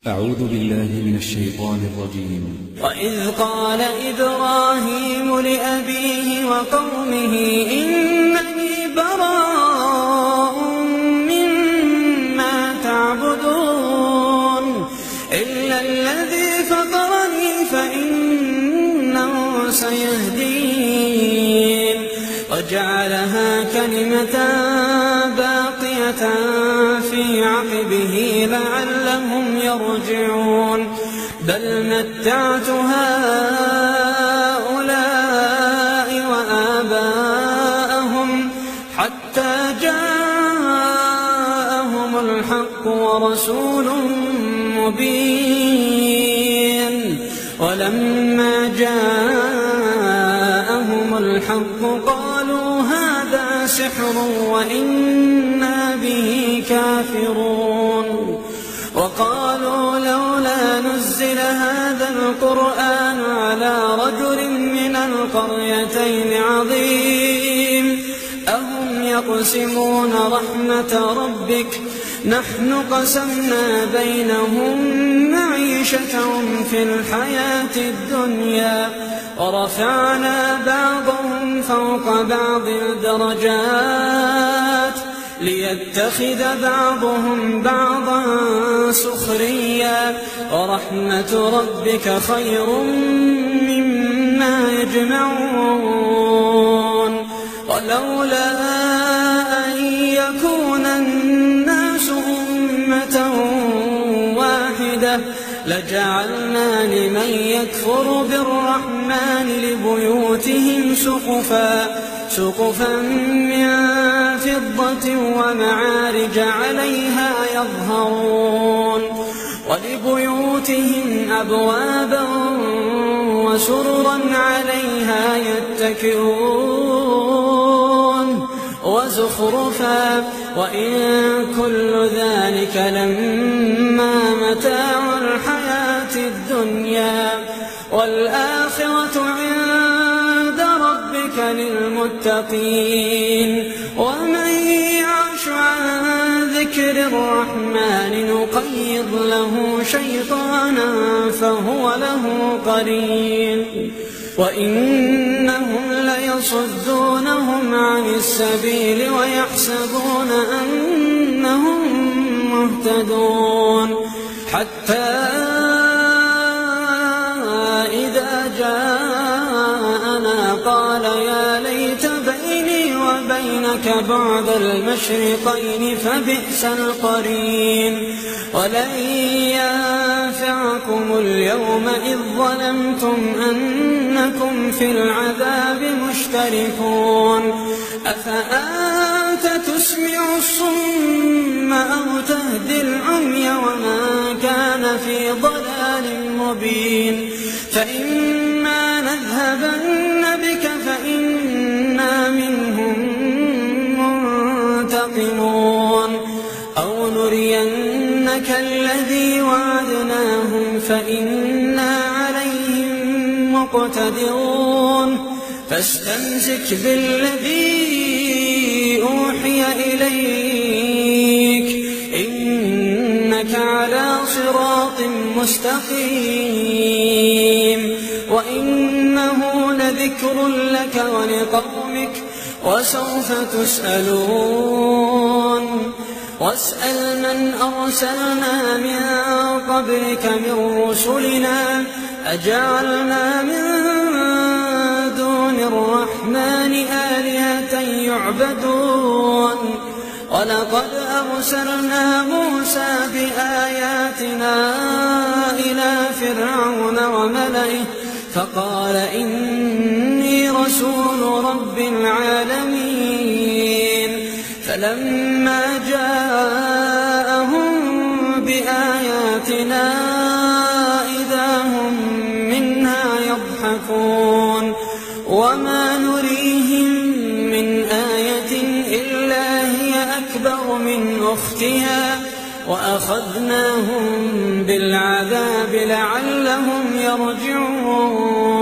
أعوذ بالله من الشيطان الرجيم. وإذ قال إبراهيم لأبيه وقومه إنني براء مما تعبدون إلا الذي فطرني فإنه سيهدين وجعلها كلمة باقية في عقبه لعلهم يرجعون بل متعت هؤلاء وآباءهم حتى جاءهم الحق ورسول مبين ولما جاءهم الحق قالوا هذا سحر وإنا به كافرون وقالوا لولا نزل هذا القرآن على رجل من القريتين عظيم أهم يقسمون رحمة ربك نحن قسمنا بينهم معيشتهم في الحياة الدنيا ورفعنا بعضهم فوق بعض درجات ليتخذ بعضهم بعضا سخريا ورحمة ربك خير مما يجمعون ولولا أن يكون الناس أمة واحدة لجعلنا لمن يكفر بالرحمن لبيوتهم سقفا من فضة ومعارج عليها يظهرون ولبيوتهم أبوابا وسررا عليها يتكئون وزخرفا وإن كل ذلك لما متاع الحياة الدنيا والآخرة عند ربك للمتقين ومن يعش عن ذكر الرحمن نقيض له شيطانا فهو له قرين وإنهم ليصدونهم عن السبيل ويحسبون أنهم مهتدون حتى إذا جاءنا قال يا ليت بيني وبينك بعد المشرقين فبئس القرين ولن ينفعكم اليوم إذ ظلمتم أنكم في العذاب مشتركون أفأنت تسمع الصم أو تهدي العمي ومن كان في ضلال مبين فإما نذهبن بك فإنا منهم منتقمون أو نرينك الذي وعدناهم فإنا عليهم مقتدرون فاستمسك بالذي أوحي إليك إنك على صراط مستقيم وإنه لذكر لك ولقومك وسوف تسألون واسأل من أرسلنا من قبلك من رسلنا أجعلنا من دون الرحمن آلهة يعبدون ولقد أرسلنا موسى بآياتنا إلى فرعون وملئه فقال إني رسول رب العالمين فلما جاءهم بآياتنا إذا هم منها يضحكون وما نريهم من آية إلا هي أكبر من أختها وأخذناهم بالعذاب لعلهم يرجعون